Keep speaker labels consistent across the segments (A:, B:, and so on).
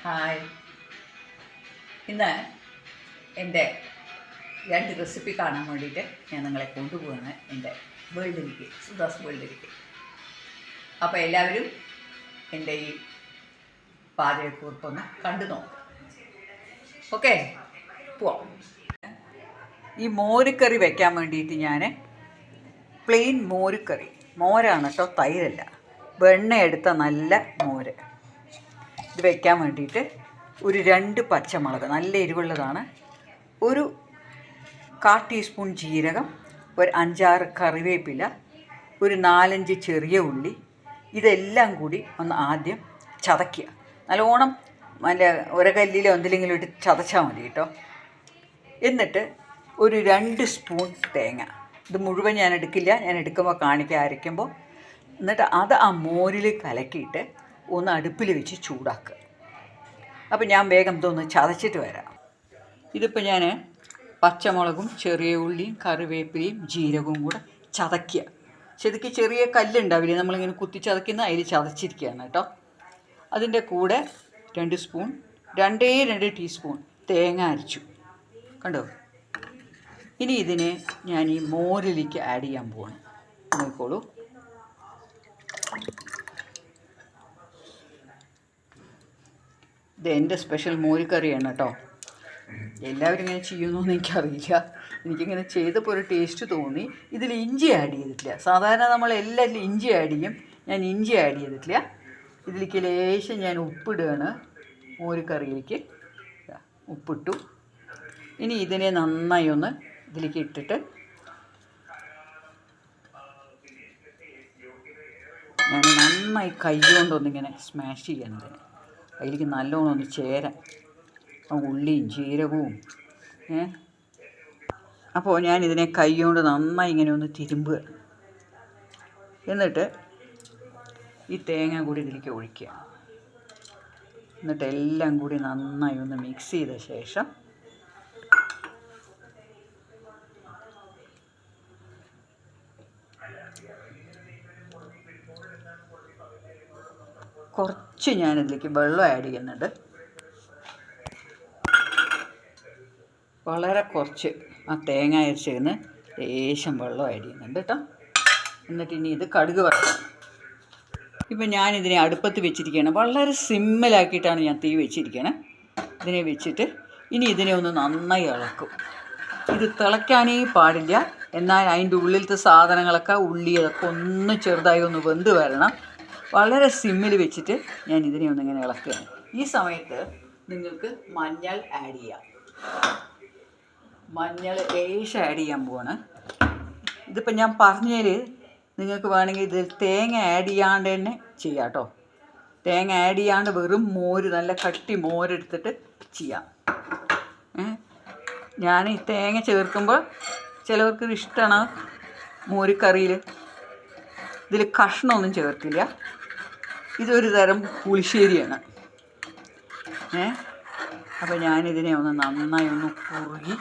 A: Hi. ഇന്ന് എൻ്റെ 2 recipe കാണാൻ വേണ്ടിയിട്ട് ഞാൻ നിങ്ങളെ കൊണ്ടുപോകുന്നത് എൻ്റെ വേൾഡിലേക്ക്, സുധാസ് വേൾഡിലേക്ക്. അപ്പോൾ എല്ലാവരും എൻ്റെ ഈ പാചകക്കുറിപ്പൊന്ന് കണ്ടു നോക്കാം. ഓക്കെ, പോവാം. ഈ മോരുകറി വയ്ക്കാൻ വേണ്ടിയിട്ട് ഞാൻ പ്ലെയിൻ മോരുകറി, മോരാണ് കേട്ടോ, തൈരല്ല, വെണ്ണ എടുത്ത നല്ല മോര്. ഇത് വയ്ക്കാൻ വേണ്ടിയിട്ട് ഒരു 2 പച്ചമുളക്, നല്ല എരിവുള്ളതാണ്, ഒരു 1/4 ടീസ്പൂൺ ജീരകം, ഒരു 5-6 കറിവേപ്പില, ഒരു 4-5 ചെറിയ ഉള്ളി, ഇതെല്ലാം കൂടി ഒന്ന് ആദ്യം ചതയ്ക്കുക. നല്ലോണം നല്ല ഉരകല്ലിലോ എന്തിലെങ്കിലും ഇട്ട് ചതച്ചാൽ മതി കേട്ടോ. എന്നിട്ട് ഒരു 2 സ്പൂൺ തേങ്ങ, ഇത് മുഴുവൻ ഞാൻ എടുക്കില്ല, ഞാൻ എടുക്കുമ്പോൾ കാണിക്കുക അരയ്ക്കുമ്പോൾ. എന്നിട്ട് അത് ആ മോരിൽ കലക്കിയിട്ട് ഒന്ന് അടുപ്പിൽ വെച്ച് ചൂടാക്കുക. അപ്പോൾ ഞാൻ വേഗം ഇതൊന്ന് ചതച്ചിട്ട് വരാം. ഇതിപ്പോൾ ഞാൻ പച്ചമുളകും ചെറിയ ഉള്ളിയും കറിവേപ്പിലയും ജീരകവും കൂടെ ചതയ്ക്കുക. ശരിക്കും ചെറിയ കല്ലുണ്ടാവില്ലേ, നമ്മളിങ്ങനെ കുത്തി ചതയ്ക്കുന്ന, അതിൽ ചതച്ചിരിക്കുകയാണ് കേട്ടോ. അതിൻ്റെ കൂടെ 2 ടീസ്പൂൺ തേങ്ങ അരച്ചു, കണ്ടോ. ഇനി ഇതിനെ ഞാൻ ഈ മോരിലേക്ക് ആഡ് ചെയ്യാൻ പോവാണ്. നോക്കിക്കോളൂ. ഇത് എൻ്റെ സ്പെഷ്യൽ മോരുകറിയാണ് കേട്ടോ. എല്ലാവരും ഇങ്ങനെ ചെയ്യുമെന്നൊന്നും എനിക്കറിയില്ല, എനിക്കിങ്ങനെ ചെയ്തപ്പോൾ ഒരു ടേസ്റ്റ് തോന്നി. ഇതിൽ ഇഞ്ചി ആഡ് ചെയ്തിട്ടില്ല. സാധാരണ നമ്മൾ എല്ലാത്തിലും ഇഞ്ചി ആഡ് ചെയ്യും, ഞാൻ ഇഞ്ചി ആഡ് ചെയ്തിട്ടില്ല. ഇതിലേക്ക് ലേശം ഞാൻ ഉപ്പിടുകയാണ്, മോരുകറിയിലേക്ക് ഉപ്പിട്ടു. ഇനി ഇതിനെ നന്നായി ഒന്ന് ഇതിലേക്ക് ഇട്ടിട്ട് ഞാൻ നന്നായി കൈ കൊണ്ടൊന്നിങ്ങനെ സ്മാഷ് ചെയ്യണം. ഇതിന് അതിലേക്ക് നല്ലോണം ഒന്ന് ചേരാൻ ആ ഉള്ളിയും ജീരകവും. അപ്പോൾ ഞാനിതിനെ കൈ കൊണ്ട് നന്നായി ഇങ്ങനെ ഒന്ന് തിരുമ്പുക. എന്നിട്ട് ഈ തേങ്ങ കൂടി ഇതിലേക്ക് ഒഴിക്കുക. എന്നിട്ട് എല്ലാം കൂടി നന്നായി ഒന്ന് മിക്സ് ചെയ്ത ശേഷം കുറച്ച് ഞാനിതിലേക്ക് വെള്ളം ആഡ് ചെയ്യുന്നുണ്ട്, വളരെ കുറച്ച്. ആ തേങ്ങ അരച്ചതിന് ലേശം വെള്ളം ആഡ് ചെയ്യുന്നുണ്ട് കേട്ടോ. എന്നിട്ട് ഇനി ഇത് കടുക് വറക്കണം. ഇപ്പം ഞാനിതിനെ അടുപ്പത്ത് വെച്ചിരിക്കുകയാണ്, വളരെ സിമ്മിലാക്കിയിട്ടാണ് ഞാൻ തീ വെച്ചിരിക്കുകയാണ്. ഇതിനെ വെച്ചിട്ട് ഇനി ഇതിനെ ഒന്ന് നന്നായി ഇളക്കും. ഇത് തിളയ്ക്കാനേ പാടില്ല, എന്നാൽ അതിൻ്റെ ഉള്ളിലത്തെ സാധനങ്ങളൊക്കെ, ഉള്ളി അതൊക്കെ ഒന്ന് ചെറുതായി ഒന്ന് വെന്ത് വരണം. വളരെ സിമ്മിൽ വെച്ചിട്ട് ഞാൻ ഇതിനെ ഒന്നിങ്ങനെ ഇളക്കുകയാണ്. ഈ സമയത്ത് നിങ്ങൾക്ക് മഞ്ഞൾ ആഡ് ചെയ്യാം. മഞ്ഞൾ ലേശം ആഡ് ചെയ്യാൻ പോവാണ്. ഇതിപ്പോൾ ഞാൻ പറഞ്ഞതിൽ നിങ്ങൾക്ക് വേണമെങ്കിൽ ഇതിൽ തേങ്ങ ആഡ് ചെയ്യാണ്ട് തന്നെ ചെയ്യാം കേട്ടോ. തേങ്ങ ആഡ് ചെയ്യാണ്ട് വെറും മോര്, നല്ല കട്ടി മോരെടുത്തിട്ട് ചെയ്യാം. ഞാൻ ഈ തേങ്ങ ചേർക്കുമ്പോൾ ചിലവർക്ക് ഇഷ്ടമാണ് മോരുകറിയിൽ. ഇതിൽ കഷ്ണമൊന്നും ചേർക്കില്ല, ഇതൊരു തരം പുളിശ്ശേരിയാണ്. അപ്പോൾ ഞാനിതിനെ ഒന്ന് നന്നായി ഒന്ന് കുറുകി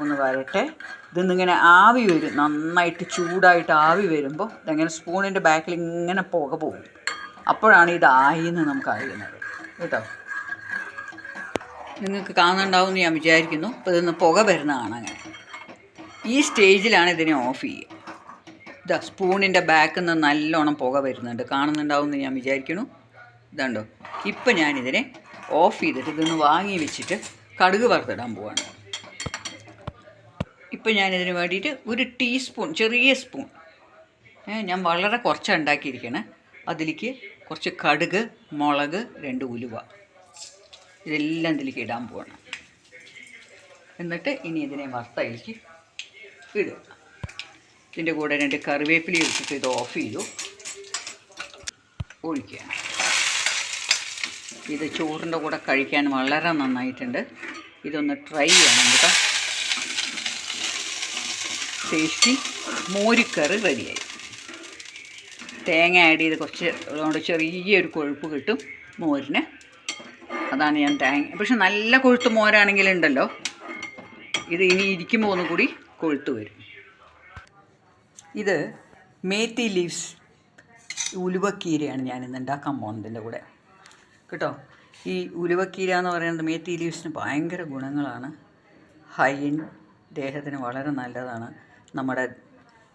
A: ഒന്ന് വരട്ടെ. ഇതിന്നിങ്ങനെ ആവി വരും, നന്നായിട്ട് ചൂടായിട്ട് ആവി വരുമ്പോൾ ഇതങ്ങനെ സ്പൂണിൻ്റെ ബാക്കിൽ ഇങ്ങനെ പുക പോകും. അപ്പോഴാണ് ഇതായി എന്ന് നമുക്ക് അറിയുന്നത് കേട്ടോ. നിങ്ങൾക്ക് കാണുന്നുണ്ടാവും എന്ന് ഞാൻ വിചാരിക്കുന്നു. അപ്പോൾ ഇതൊന്ന് പുക വരുന്നതാണ്. അങ്ങനെ ഈ സ്റ്റേജിലാണ് ഇതിനെ ഓഫ് ചെയ്യുക. ഇതാ സ്പൂണിൻ്റെ ബാക്കിൽ നിന്ന് നല്ലോണം പുക വരുന്നുണ്ട്, കാണുന്നുണ്ടാവും എന്ന് ഞാൻ വിചാരിക്കുന്നു. ഇതുണ്ടോ. ഇപ്പം ഞാനിതിനെ ഓഫ് ചെയ്തിട്ട് ഇതൊന്ന് വാങ്ങി വെച്ചിട്ട് കടുക് വറുത്തിടാൻ പോവാണ്. ഇപ്പം ഞാനിതിന് വേണ്ടിയിട്ട് ഒരു ടീസ്പൂൺ, ചെറിയ സ്പൂൺ, ഞാൻ വളരെ കുറച്ചാണ് ഉണ്ടാക്കിയിരിക്കണേ, അതിലേക്ക് കുറച്ച് കടുക്, മുളക്, 2 ഉലുവ, ഇതെല്ലാം ഇതിലേക്ക് ഇടാൻ പോവാണ്. എന്നിട്ട് ഇനി ഇതിനെ വറുത്തതിലേക്ക് ഇടുക. ഇതിൻ്റെ കൂടെ 2 കറിവേപ്പില വെച്ചിട്ട് ഇത് ഓഫ് ചെയ്തു ഒഴിക്കുകയാണ്. ഇത് ചോറിൻ്റെ കൂടെ കഴിക്കാൻ വളരെ നന്നായിട്ടുണ്ട്. ഇതൊന്ന് ട്രൈ ചെയ്യണം കേട്ടോ. ടേസ്റ്റി മോരുകറി റെഡിയായി. തേങ്ങ ആഡ് ചെയ്ത് കുറച്ച് അതുകൊണ്ട് ചെറിയൊരു കൊഴുപ്പ് കിട്ടും മോരിന്. അതാണ് ഞാൻ പക്ഷെ നല്ല കൊഴുത്ത് മോരാണെങ്കിലുണ്ടല്ലോ, ഇത് ഇനി ഇരിക്കുമ്പോൾ ഒന്നുകൂടി കൊഴുത്ത് വരും. ഇത് മേത്തി ലീവ്സ് ഉലുവക്കീരയാണ് ഞാനിന്ന് ഉണ്ടാക്കാൻ പോകുന്നതിൻ്റെ കൂടെ കേട്ടോ. ഈ ഉലുവക്കീര എന്ന് പറയുന്നത് മേത്തി ലീവ്സിന് ഭയങ്കര ഗുണങ്ങളാണ്. ഹൈൻ ദേഹത്തിന് വളരെ നല്ലതാണ്. നമ്മുടെ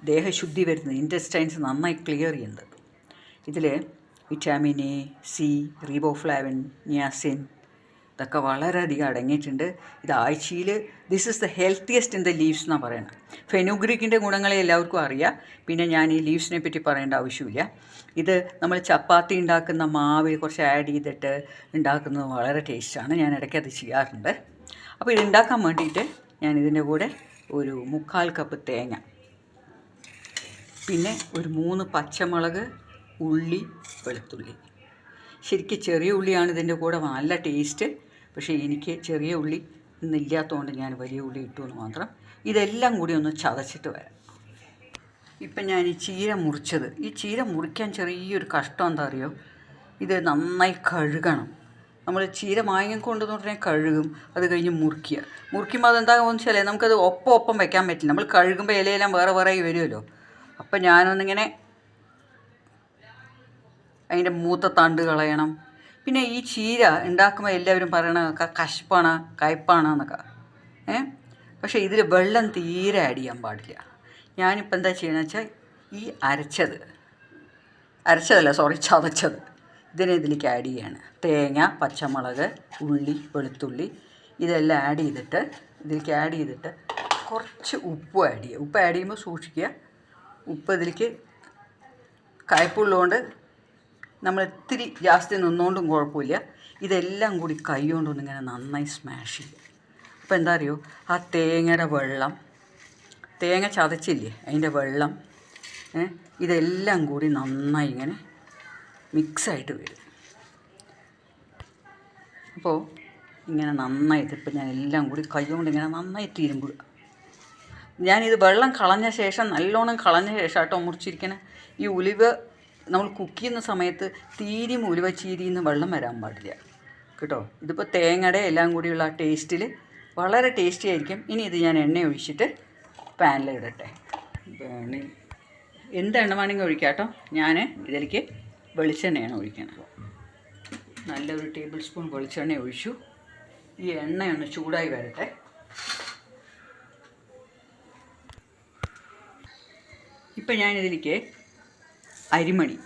A: ദേഹശുദ്ധി വരുന്നത്, ഇൻറ്റസ്റ്റൈൻസ് നന്നായി ക്ലിയർ ചെയ്യുന്നത്. ഇതിൽ വിറ്റാമിൻ എ, സി, റീബോഫ്ലാവിൻ, നിയാസിൻ ഇതൊക്കെ വളരെയധികം അടങ്ങിയിട്ടുണ്ട്. ഇത് ആഴ്ചയിൽ this is the healthiest in the leaves എന്നാണ് പറയുന്നത്. ഫെനുഗ്രീക്കിൻ്റെ ഗുണങ്ങളെ എല്ലാവർക്കും അറിയാം, പിന്നെ ഞാൻ ഈ ലീവ്സിനെ പറ്റി പറയേണ്ട ആവശ്യമില്ല. ഇത് നമ്മൾ ചപ്പാത്തി ഉണ്ടാക്കുന്ന മാവിൽ കുറച്ച് ആഡ് ചെയ്തിട്ട് ഉണ്ടാക്കുന്നത് വളരെ ടേസ്റ്റാണ്. ഞാൻ ഇടയ്ക്ക് അത് ചെയ്യാറുണ്ട്. അപ്പോൾ ഇത് ഉണ്ടാക്കാൻ വേണ്ടിയിട്ട് ഞാൻ ഇതിൻ്റെ കൂടെ ഒരു 3/4 കപ്പ് തേങ്ങ, പിന്നെ ഒരു 3 പച്ചമുളക്, ഉള്ളി, വെളുത്തുള്ളി. ശരിക്കും ചെറിയ ഉള്ളിയാണ് ഇതിൻ്റെ കൂടെ നല്ല ടേസ്റ്റ്. പക്ഷേ എനിക്ക് ചെറിയ ഉള്ളി ഇന്നില്ലാത്തതുകൊണ്ട് ഞാൻ വലിയ ഉള്ളി ഇട്ടു എന്ന് മാത്രം. ഇതെല്ലാം കൂടി ഒന്ന് ചതച്ചിട്ട് വരാം. ഇപ്പം ഞാൻ ഈ ചീര മുറിച്ചത്, ഈ ചീര മുറിക്കാൻ ചെറിയൊരു കഷ്ടം എന്താ അറിയോ, ഇത് നന്നായി കഴുകണം. നമ്മൾ ചീര മാങ്ങ ഉടനെ കഴുകും, അത് കഴിഞ്ഞ് മുറിക്കുമ്പോൾ അതെന്താകുമെന്ന് വെച്ചാൽ നമുക്കത് ഒപ്പം വെക്കാൻ പറ്റില്ല. നമ്മൾ കഴുകുമ്പോൾ ഇലയെല്ലാം വേറെ വേറെ വരുമല്ലോ. അപ്പം ഞാനൊന്നിങ്ങനെ അതിൻ്റെ മൂത്ത തണ്ട് കളയണം. പിന്നെ ഈ ചീര ഉണ്ടാക്കുമ്പോൾ എല്ലാവരും പറയണ കശപ്പാണ്, കയ്പ്പാണ് എന്നൊക്കെ. പക്ഷേ ഇതിൽ വെള്ളം തീരെ ആഡ് ചെയ്യാൻ പാടില്ല. ഞാനിപ്പോൾ എന്താ ചെയ്യണമെന്ന് വെച്ചാൽ ഈ ചതച്ചത് ഇതിലേക്ക് ആഡ് ചെയ്യാണ്. തേങ്ങ, പച്ചമുളക്, ഉള്ളി, വെളുത്തുള്ളി ഇതെല്ലാം ഇതിലേക്ക് ആഡ് ചെയ്തിട്ട് കുറച്ച് ഉപ്പ് ആഡ് ചെയ്യുക. ഉപ്പ് ആഡ് ചെയ്യുമ്പോൾ സൂക്ഷിക്കുക, ഉപ്പ് ഇതിലേക്ക് കയ്പുള്ളതുകൊണ്ട് നമ്മൾ ഇത്തിരി ജാസ്തി നിന്നുകൊണ്ടും കുഴപ്പമില്ല. ഇതെല്ലാം കൂടി കൈ കൊണ്ടൊന്നിങ്ങനെ നന്നായി സ്മാഷ് ചെയ്യുക. അപ്പോൾ എന്താ അറിയോ, ആ തേങ്ങയുടെ വെള്ളം, തേങ്ങ ചതച്ചില്ലേ അതിൻ്റെ വെള്ളം, ഇതെല്ലാം കൂടി നന്നായി ഇങ്ങനെ മിക്സായിട്ട് വരും. അപ്പോൾ ഇങ്ങനെ നന്നായിട്ട് ഇപ്പം ഞാൻ എല്ലാം കൂടി കൈ കൊണ്ട് ഇങ്ങനെ നന്നായി തിരുമ്പുക. ഞാനിത് വെള്ളം കളഞ്ഞ ശേഷം, നല്ലോണം കളഞ്ഞ ശേഷം കേട്ടോ മുറിച്ചിരിക്കണേ. ഈ ഉലുവ നമ്മൾ കുക്ക് ചെയ്യുന്ന സമയത്ത് തീരും ഉലുവ ചീരിന്ന് വെള്ളം വരാൻ പാടില്ല കേട്ടോ. ഇതിപ്പോൾ തേങ്ങയുടെ എല്ലാം കൂടിയുള്ള ആ ടേസ്റ്റിൽ വളരെ ടേസ്റ്റി ആയിരിക്കും. ഇനി ഇത് ഞാൻ എണ്ണ ഒഴിച്ചിട്ട് പാനിലിടട്ടെ. എന്ത് എണ്ണ വേണമെങ്കിൽ ഒഴിക്കാം കേട്ടോ. ഞാൻ ഇതിലേക്ക് വെളിച്ചെണ്ണയാണ് ഒഴിക്കുന്നത്. നല്ലൊരു ടേബിൾ സ്പൂൺ വെളിച്ചെണ്ണ ഒഴിച്ചു. ഈ എണ്ണയൊന്ന് ചൂടായി വരട്ടെ. ഇപ്പം ഞാനിതിലേക്ക് അരിമണി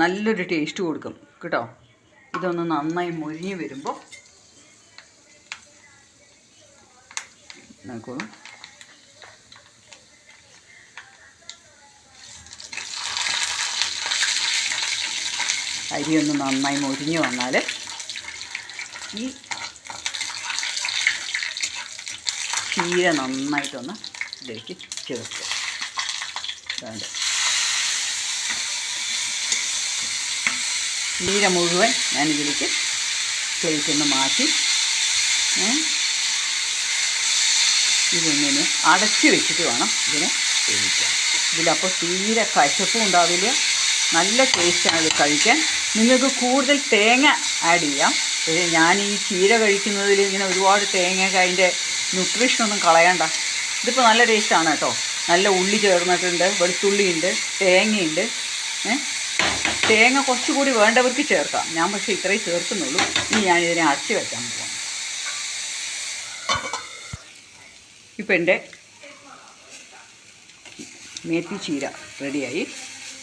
A: നല്ലൊരു ടേസ്റ്റ് കൊടുക്കും കേട്ടോ. ഇതൊന്ന് നന്നായി മൊരിഞ്ഞ് വരുമ്പോൾ നോക്കോളൂ, അരിയൊന്ന് നന്നായി മൊരിഞ്ഞ് വന്നാൽ ഈ ചീര നന്നായിട്ടൊന്ന് ഇതിലേക്ക് ചേർക്കുക. വേണ്ട ചീര മുഴുവൻ ഞാനിതിലേക്ക് പ്ലേറ്റൊന്ന് മാറ്റി ഇതൊന്നിനെ അടച്ച് വെച്ചിട്ട് വേണം ഇതിനെ വേവിക്കാൻ. ഇതിലപ്പോൾ തീരെ കശപ്പും ഉണ്ടാവില്ല, നല്ല ടേസ്റ്റാണ് ഇത് കഴിക്കാൻ. നിങ്ങൾക്ക് കൂടുതൽ തേങ്ങ ആഡ് ചെയ്യാം. ഞാൻ ഈ ചീര കഴിക്കുന്നതിൽ ഇങ്ങനെ ഒരുപാട് തേങ്ങയൊക്കെ അതിൻ്റെ ന്യൂട്രീഷനൊന്നും കളയണ്ട. ഇതിപ്പോൾ നല്ല ടേസ്റ്റാണ് കേട്ടോ. നല്ല ഉള്ളി ചേർന്നിട്ടുണ്ട്, വെളുത്തുള്ളിയുണ്ട്, തേങ്ങയുണ്ട്. തേങ്ങ കുറച്ചുകൂടി വേണ്ടവർക്ക് ചേർക്കാം. ഞാൻ പക്ഷേ ഇത്രയും ചേർക്കുന്നുള്ളൂ. ഇനി ഞാനിതിനെ അടച്ച് വെക്കാൻ പോകാം. ഇപ്പം എൻ്റെ മേത്തി ചീര റെഡിയായി.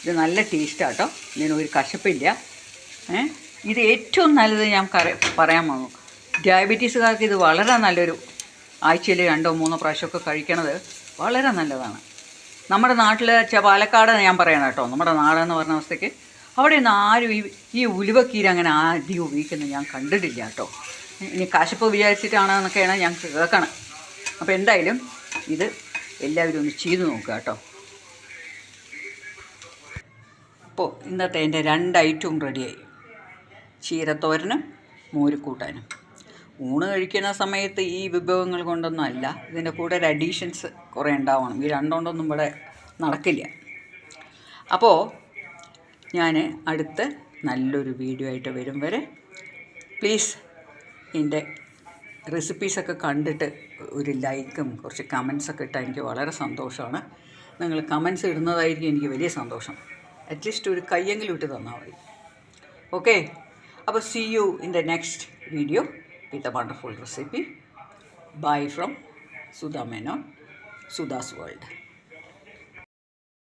A: ഇത് നല്ല ടേസ്റ്റാണ് കേട്ടോ. ഇതിനൊരു കശപ്പില്ല. ഇത് ഏറ്റവും നല്ലത് ഞാൻ പറയാൻ വന്നു. ഡയബറ്റീസുകാർക്ക് ഇത് വളരെ നല്ലൊരു, ആഴ്ചയിൽ 2-3 പ്രാവശ്യമൊക്കെ കഴിക്കണത് വളരെ നല്ലതാണ്. നമ്മുടെ നാട്ടിൽ പാലക്കാട് ഞാൻ പറയണം കേട്ടോ, നമ്മുടെ നാടെന്ന് പറഞ്ഞ അവസ്ഥയ്ക്ക് അവിടെ നിന്ന് ആരും ഈ ഉലുവക്കീര അങ്ങനെ ആദ്യം ഉപയോഗിക്കുന്നത് ഞാൻ കണ്ടിട്ടില്ല കേട്ടോ. ഇനി കശപ്പ് വിചാരിച്ചിട്ടാണെന്നൊക്കെയാണ് ഞാൻ കേൾക്കണം. അപ്പോൾ എന്തായാലും ഇത് എല്ലാവരും ഒന്ന് ചെയ്ത് നോക്കുക കേട്ടോ. അപ്പോൾ ഇന്നത്തെ എൻ്റെ 2 ഐറ്റവും റെഡിയായി. ചീരത്തോരനും മോരുകൂട്ടാനും. ഊണ് കഴിക്കുന്ന സമയത്ത് ഈ വിഭവങ്ങൾ കൊണ്ടൊന്നും അല്ല, ഇതിൻ്റെ കൂടെ ഒരു അഡീഷൻസ് കുറേ ഉണ്ടാവണം. ഈ 2 കൊണ്ടൊന്നും ഇവിടെ നടക്കില്ല. അപ്പോൾ ഞാൻ അടുത്ത് നല്ലൊരു വീഡിയോ ആയിട്ട് വരും വരെ പ്ലീസ് എൻ്റെ റെസിപ്പീസൊക്കെ കണ്ടിട്ട് ഒരു ലൈക്കും കുറച്ച് കമൻസൊക്കെ ഇട്ടാൽ എനിക്ക് വളരെ സന്തോഷമാണ്. നിങ്ങൾ കമൻസ് ഇടുന്നതായിരിക്കും എനിക്ക് വലിയ സന്തോഷം. അറ്റ്ലീസ്റ്റ് ഒരു കയ്യെങ്കിലും ഇട്ട് തന്നാൽ മതി. ഓക്കെ, അപ്പോൾ see you in the next video with a wonderful recipe. Bye from Sudha Menon, Sudha's world.